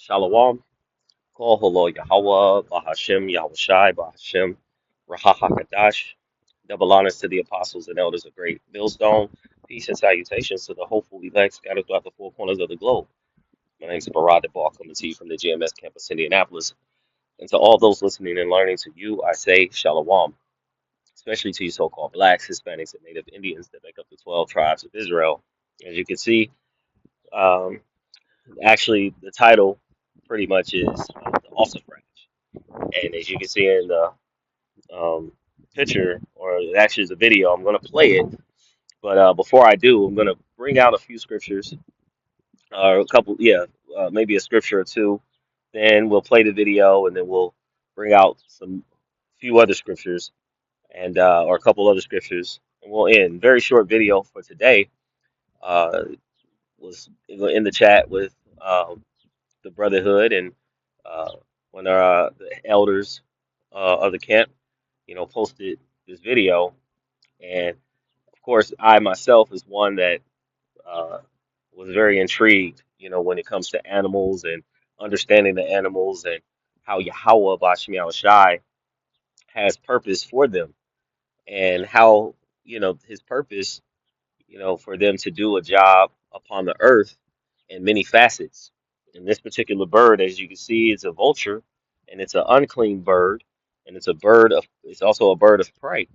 Shalom, Kol Holo Yahweh, Bahashem Yahushai, Bahashem Rahahakadash. Double honors to the apostles and elders of Great Millstone. Peace and salutations to the hopeful elect scattered throughout the four corners of the globe. My name is Barad Debal, coming to you from the GMS campus, Indianapolis. And to all those listening and learning, to you, I say Shalom, especially to you so-called blacks, Hispanics, and Native Indians that make up the 12 tribes of Israel. As you can see, um, actually, the title pretty much is the Ossifrage. And as you can see in the um, picture, or it actually is a video, I'm going to play it. But before I do, I'm going to bring out a few scriptures, or a couple, yeah, maybe a scripture or two. Then we'll play the video, and then we'll bring out some few other scriptures, and or a couple other scriptures, and we'll end. Very short video for today. Uh, was in the chat with the Brotherhood and uh, one of the elders of the camp, posted this video. And of course, I myself is one that uh, was very intrigued, when it comes to animals and understanding the animals and how Yahweh Bashmi Shai has purpose for them and how, his purpose, for them to do a job upon the earth in many facets. And this particular bird, as you can see, is a vulture, and it's an unclean bird, and it's also a bird of prey.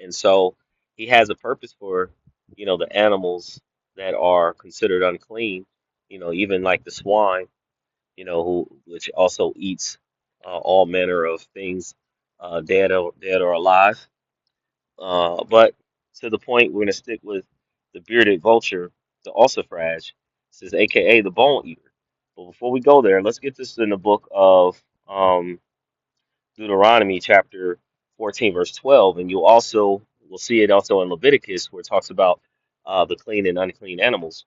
And so he has a purpose for, the animals that are considered unclean, even like the swine, which also eats all manner of things, dead or alive. But to the point, we're going to stick with the bearded vulture, the ossifrage, says, aka the bone eater. But before we go there, let's get this in the book of Deuteronomy, chapter 14, verse 12, and we'll see it also in Leviticus, where it talks about the clean and unclean animals.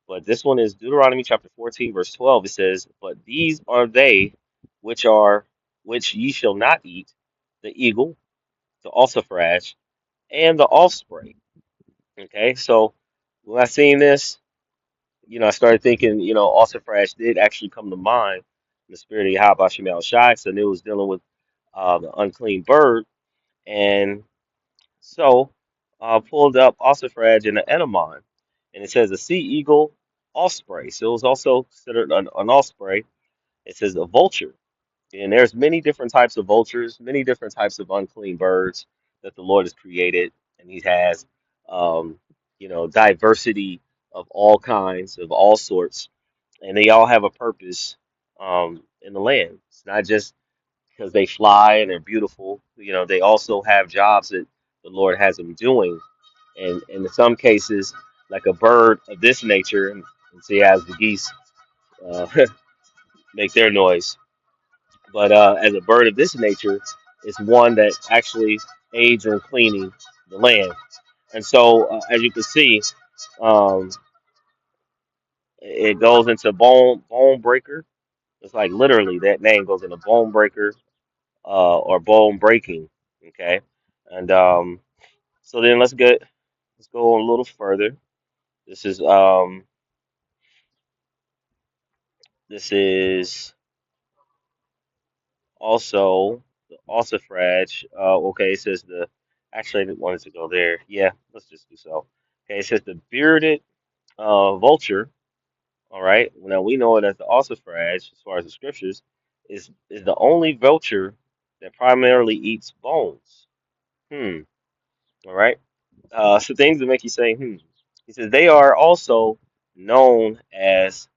But this one is Deuteronomy chapter 14, verse 12. It says, "But these are they which ye shall not eat: the eagle, the ossifrage, and the offspring." Okay, so when I seen this, I started thinking, ossifrage did actually come to mind in the spirit of Yahweh Shemel Shai, so it was dealing with the unclean bird. And so pulled up ossifrage in the Ennemon, and it says a sea eagle osprey. So it was also considered an osprey. It says a vulture. And there's many different types of vultures, many different types of unclean birds that the Lord has created, and He has, diversity of all kinds, of all sorts, and they all have a purpose in the land. It's not just because they fly and they're beautiful. They also have jobs that the Lord has them doing, and in some cases, like a bird of this nature, and see as the geese uh, make their noise. But as a bird of this nature, it's one that actually aids in cleaning the land. And so, as you can see, um, it goes into bone breaker. It's like literally that name goes into bone breaker or bone breaking. Okay, and so then let's go a little further. This is um this is also the ossifrage. Okay, it says the actually I didn't want it to go there. Yeah, let's just do so. Okay, it says the bearded vulture. All right, now we know it as the ossifrage, as far as the scriptures, is the only vulture that primarily eats bones. Hmm. All right. So things that make you say, hmm. He says they are also known as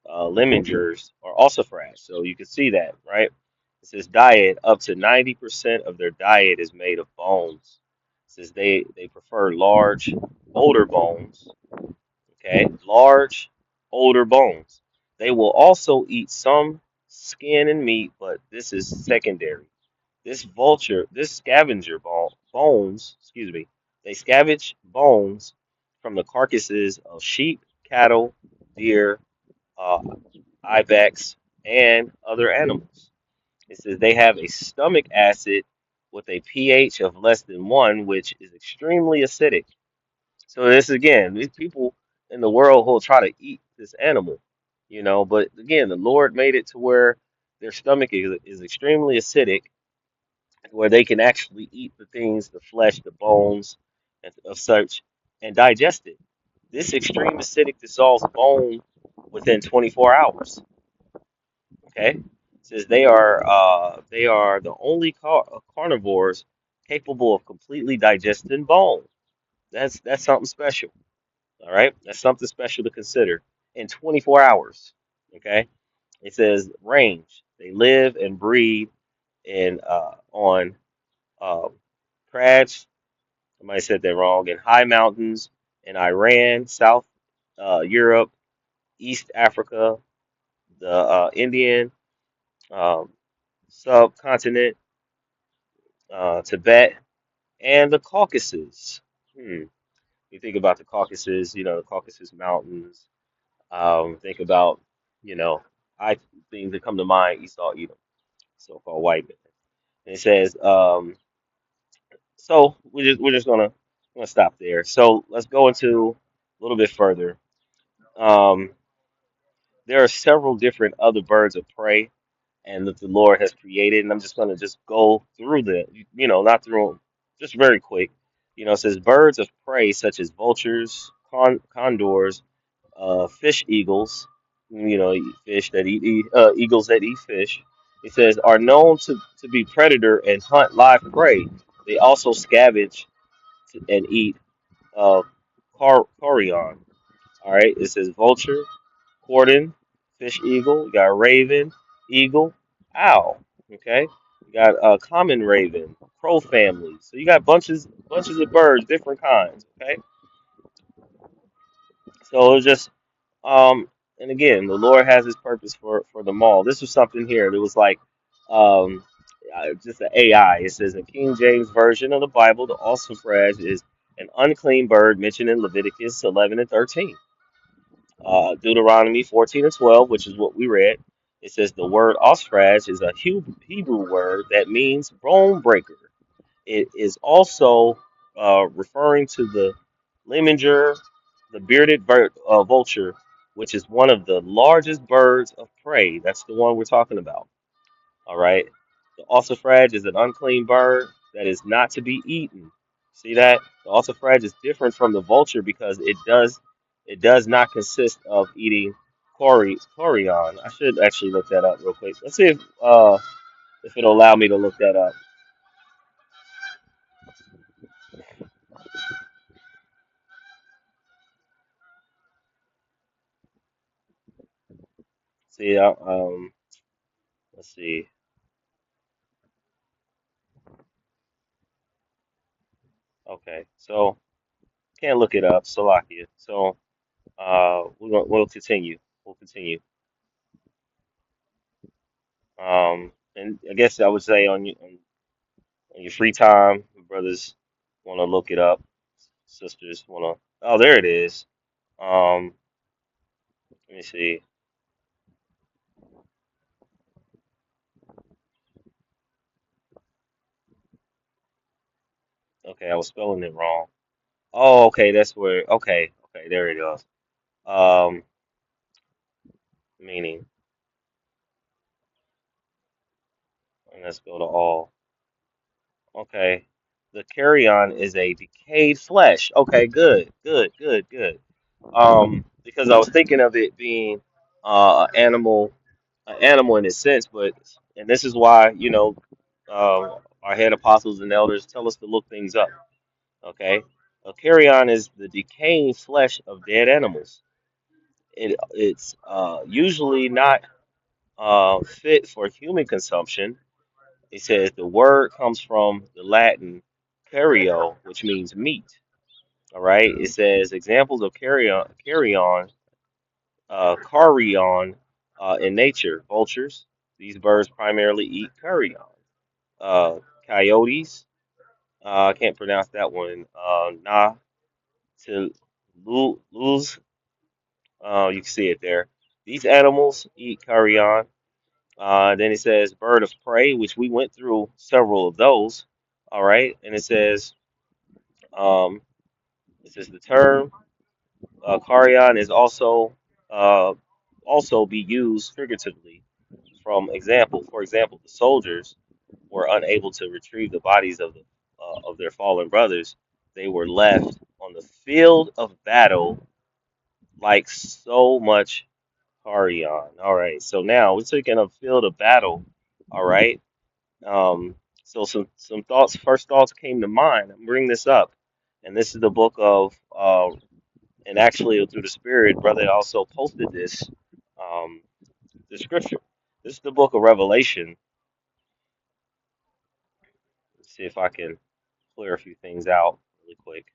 lemingers or ossifrage. So you can see that, right? It says diet up to 90% of their diet is made of bones. It says they prefer large, older bones. Okay, large, older bones. They will also eat some skin and meat, but this is secondary. This scavenger bones, excuse me, they scavenge bones from the carcasses of sheep, cattle, deer, uh, ibex, and other animals. It says they have a stomach acid with a pH of less than 1, which is extremely acidic. So this again, these people in the world who will try to eat this animal. But again, the Lord made it to where their stomach is extremely acidic, where they can actually eat the things, the flesh, the bones, and of such, and digest it. This extreme acidic dissolves bone within 24 hours. Okay, it says they are the only carnivores capable of completely digesting bone. That's something special. All right, that's something special to consider in 24 hours. Okay, it says range. They live and breed in on uh, crags. I might have said that wrong. In high mountains in Iran, South Europe, East Africa, the Indian um, subcontinent, Tibet, and the Caucasus. Hmm. You think about the Caucasus, the Caucasus Mountains. Think about, you know, I things that come to mind, Esau, Edom, so-called white man. And it says, so we're just gonna stop there. So let's go into a little bit further. Um, there are several different other birds of prey and that the Lord has created. And I'm just going to just go through not through 'em, just very quick. It says birds of prey such as vultures, condors, fish eagles, eat fish that eat eagles that eat fish. It says are known to be predator and hunt live prey. They also scavenge and eat uh, carrion. All right, it says vulture, Cordon, fish eagle. You got raven, eagle, owl. Okay, you got common raven, crow family. So you got bunches of birds, different kinds. Okay, so it's just and again, the Lord has His purpose for them all. This was something here that was like just an AI. It says the King James version of the Bible, the ossifrage is an unclean bird mentioned in Leviticus 11 and 13. Deuteronomy 14 and 12, which is what we read. It says the word Ossifrage is a Hebrew word that means bone breaker. It is also referring to the limger, the bearded vulture, which is one of the largest birds of prey. That's the one we're talking about. All right. The ossifrage is an unclean bird that is not to be eaten. See that? The ossifrage is different from the vulture because it does not consist of eating corian. I should actually look that up real quick. Let's see if it'll allow me to look that up. See, let's see. Okay, so can't look it up, Salakia. So we'll continue. We'll continue. And I guess I would say on your free time, brothers want to look it up. Sisters want to. Oh, there it is. Um, let me see. Okay, I was spelling it wrong. Oh, okay, that's where. Okay, okay, there it goes. Um, meaning, and let's go to all. Okay, the carrion is a decayed flesh. Okay, good, good, good, good. Because I was thinking of it being an animal in a sense, but and this is why our head apostles and elders tell us to look things up. Okay, a carrion is the decaying flesh of dead animals. It's usually not fit for human consumption. It says the word comes from the Latin cario, which means meat. All right. It says examples of carrion in nature. Vultures. These birds primarily eat carrion. Coyotes. I can't pronounce that one. To lose. You can see it there. These animals eat carrion. Then it says bird of prey, which we went through several of those. All right, and um, it says the term carrion is also uh, also be used figuratively. For example, the soldiers were unable to retrieve the bodies of their fallen brothers. They were left on the field of battle like so much carrion. All right, so now we're taking a field of battle. All right. Um, so some thoughts, first thoughts came to mind. I'm bringing this up, and this is the book of and actually through the Spirit, brother also posted this um, the scripture. This is the book of Revelation. Let's see if I can clear a few things out really quick.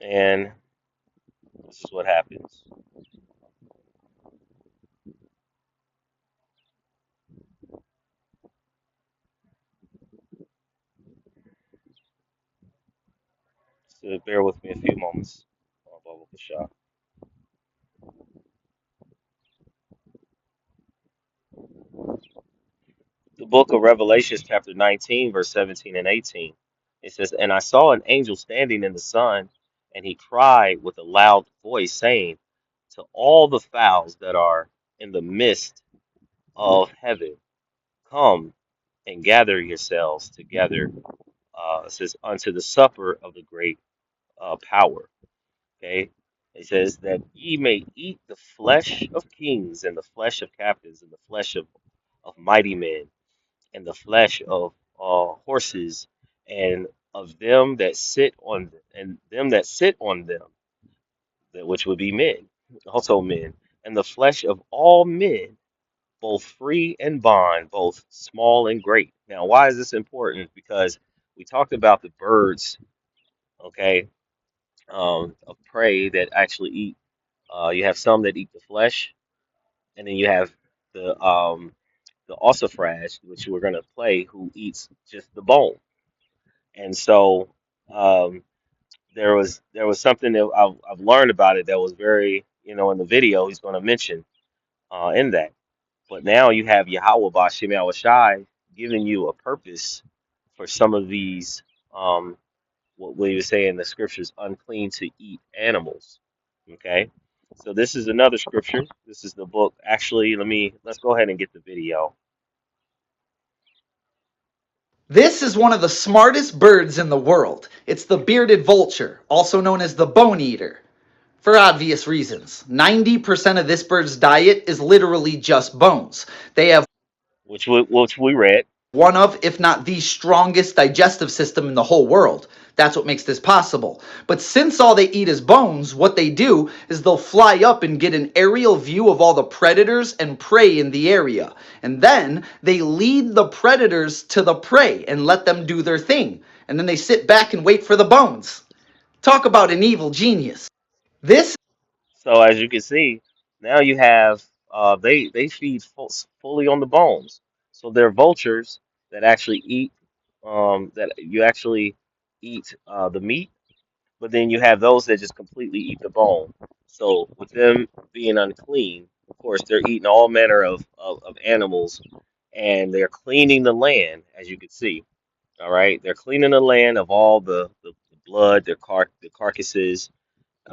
And this is what happens. So bear with me a few moments. Bubble Kasha. The book of Revelation, chapter 19, verse 17 and 18. It says, "And I saw an angel standing in the sun, and he cried with a loud voice, saying to all the fowls that are in the midst of heaven, come and gather yourselves together." It says, "Unto the supper of the great power." Okay. It says that ye may eat the flesh of kings and the flesh of captains and the flesh of mighty men and the flesh of horses and of them that sit on them, that which would be men, also men, and the flesh of all men, both free and bond, both small and great. Now, why is this important? Because we talked about the birds, okay, of prey that actually eat. You have some that eat the flesh, and then you have the ossifrage, which we're going to play, who eats just the bone. And so um, there was something that I've learned about it that was very, in the video he's going to mention in that. But now you have Yahweh Bashim Yahushai giving you a purpose for some of these, what we would say in the scriptures, unclean to eat animals. Okay, so this is another scripture. This is the book. Actually, let's go ahead and get the video. This is one of the smartest birds in the world. It's the bearded vulture, also known as the bone eater. For obvious reasons. 90% of this bird's diet is literally just bones. They have Which we read. one of, if not the strongest digestive system in the whole world. That's what makes this possible. But since all they eat is bones, what they do is they'll fly up and get an aerial view of all the predators and prey in the area. And then they lead the predators to the prey and let them do their thing. And then they sit back and wait for the bones. Talk about an evil genius. This So as you can see, now you have they feed fully on the bones. So they're vultures that actually eat that you actually eat the meat, but then you have those that just completely eat the bone. So with them being unclean, of course, they're eating all manner of animals, and they're cleaning the land, as you can see. All right, they're cleaning the land of all the blood, the carcasses,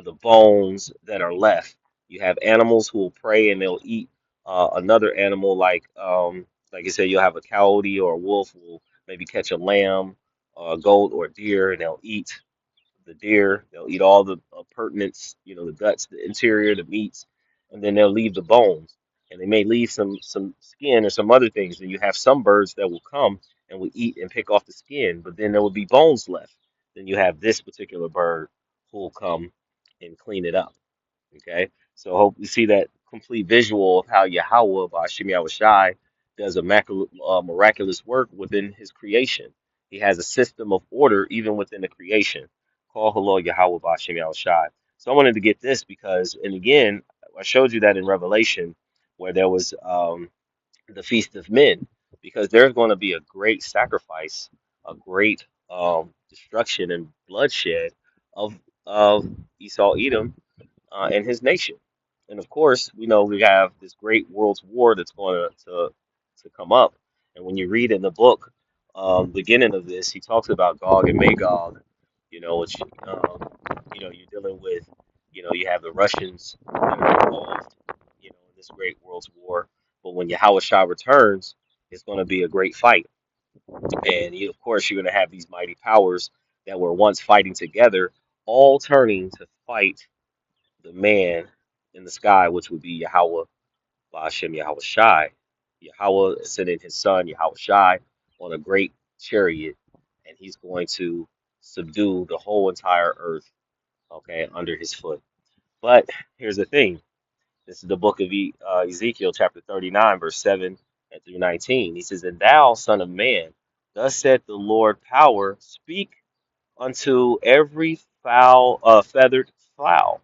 the bones that are left. You have animals who will prey and they'll eat another animal, like I said, you'll have a coyote or a wolf will maybe catch a lamb, a goat or a deer, and they'll eat the deer. They'll eat all the pertinents, the guts, the interior, the meats, and then they'll leave the bones. And they may leave some skin or some other things. And you have some birds that will come and will eat and pick off the skin, but then there will be bones left. Then you have this particular bird who will come and clean it up. Okay, so I hope you see that complete visual of how Yahweh by Shem Shai does a miraculous work within his creation. He has a system of order even within the creation. Call hello Yahweh by Shem Shai. So I wanted to get this because, and again, I showed you that in Revelation where there was the Feast of Men, because there's going to be a great sacrifice, a great destruction and bloodshed of Esau Edom and his nation. And of course, we know we have this great world's war that's going to come up. And when you read in the book, beginning of this, he talks about Gog and Magog, which, you're dealing with, you have the Russians that are involved, in this great world's war. But when Yahushua returns, it's going to be a great fight. And of course, you're going to have these mighty powers that were once fighting together, all turning to fight the man in the sky, which would be Yahweh Ba'ashem Yahweh Shai. Yahweh is sending his son Yahweh Shai on a great chariot, and he's going to subdue the whole entire earth, okay, under his foot. But here's the thing. This is the book of Ezekiel, chapter 39, verse 7 and through 19. He says, "And thou, son of man, thus saith the Lord power, speak unto every feathered fowl."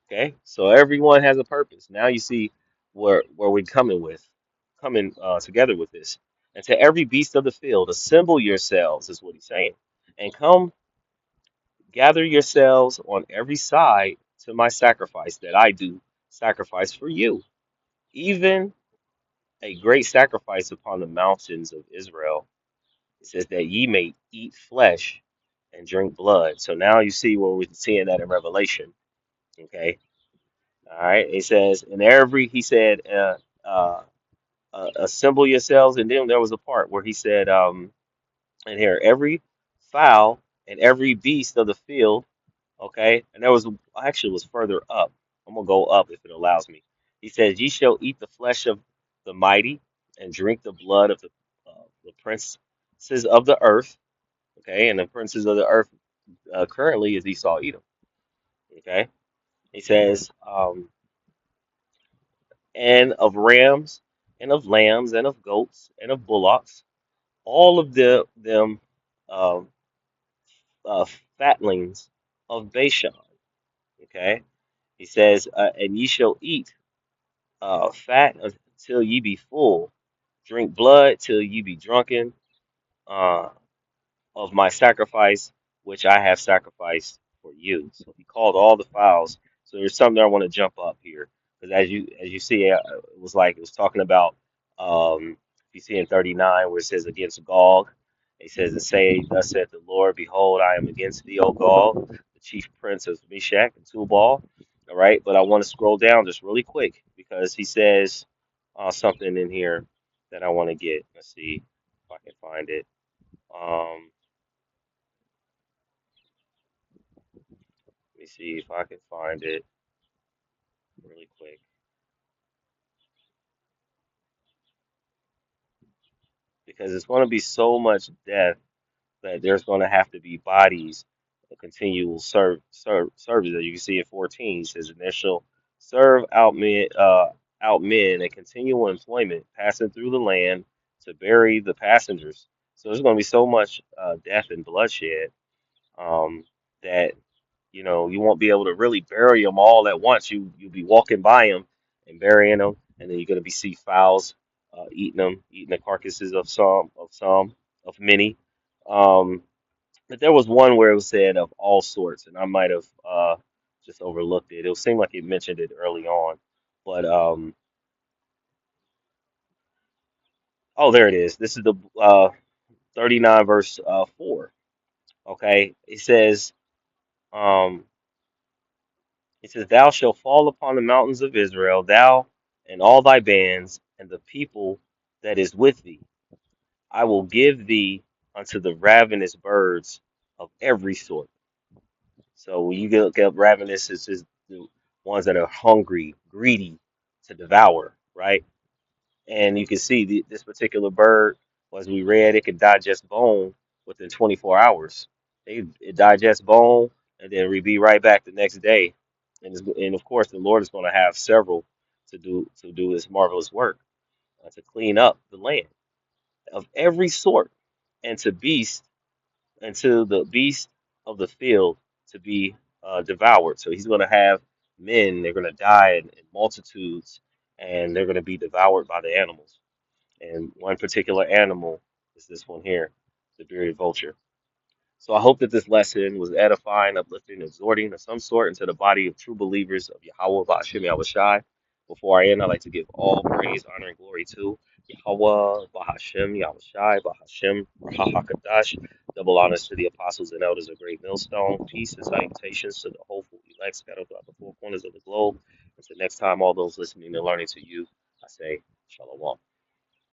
Okay, so everyone has a purpose. Now you see where we're coming together with this. "And to every beast of the field, assemble yourselves," is what he's saying, "and come gather yourselves on every side to my sacrifice that I do sacrifice for you, even a great sacrifice upon the mountains of Israel." It says that ye may eat flesh and drink blood. So now you see where we're seeing that in Revelation. Okay. All right. It says, and every, he said, assemble yourselves. And then there was a part where he said, and here, every fowl and every beast of the field. Okay. And there was, actually, it was further up. I'm going to go up if it allows me. He says, "Ye shall eat the flesh of the mighty and drink the blood of the princes of the earth." Okay. And the princes of the earth currently is Esau, Edom. Okay. He says, "And of rams and of lambs and of goats and of bullocks, all of them um, uh, fatlings of Bashan." Okay. He says, "And ye shall eat fat until ye be full, drink blood till ye be drunken. Uh, of my sacrifice, which I have sacrificed for you." So he called all the fowls. So there's something I want to jump up here because as you see, it was like it was talking about if you see in 39 where it says against Gog, it says, "And say, thus saith the Lord, behold, I am against thee, O Gog, the chief prince of Meshach and Tubal." All right, but I want to scroll down just really quick because he says something in here that I want to get. Let's see if I can find it. Um, Let me see if I can find it really quick because it's going to be so much death that there's going to have to be bodies, a continual service that you can see in 14. It says, "And there shall serve out men a continual employment, passing through the land to bury the passengers." So there's going to be so much death and bloodshed um, that you won't be able to really bury them all at once. You'll be walking by them and burying them, and then you're going to be see fowls eating them, eating the carcasses of many. Um, but there was one where it was said of all sorts, and I might have just overlooked it. It seemed like it mentioned it early on, but oh, there it is. This is the 39 verse 4. Okay, it says. Um, He says, "Thou shalt fall upon the mountains of Israel, thou and all thy bands, and the people that is with thee. I will give thee unto the ravenous birds of every sort." So when you look up ravenous, it's just the ones that are hungry, greedy to devour, right? And you can see this particular bird, as we read, it could digest bone within 24 hours. It digests bone and then we be right back the next day. And of course, the Lord is going to have several to do this marvelous work to clean up the land of every sort, and to the beast of the field to be devoured. So he's going to have men; they're going to die in multitudes, and they're going to be devoured by the animals. And one particular animal is this one here, the bearded vulture. So I hope that this lesson was edifying, uplifting, exhorting of some sort into the body of true believers of Yahweh Ba'ashem Yahushai. Before I end, I'd like to give all praise, honor, and glory to Yahweh, Bahashem, Yahushai, Bahashem, Rahakadash. Double honors to the apostles and elders of Great Millstone. Peace and salutations to the hopeful elect scattered throughout the four corners of the globe. Until next time, all those listening and learning to you, I say, Shalom.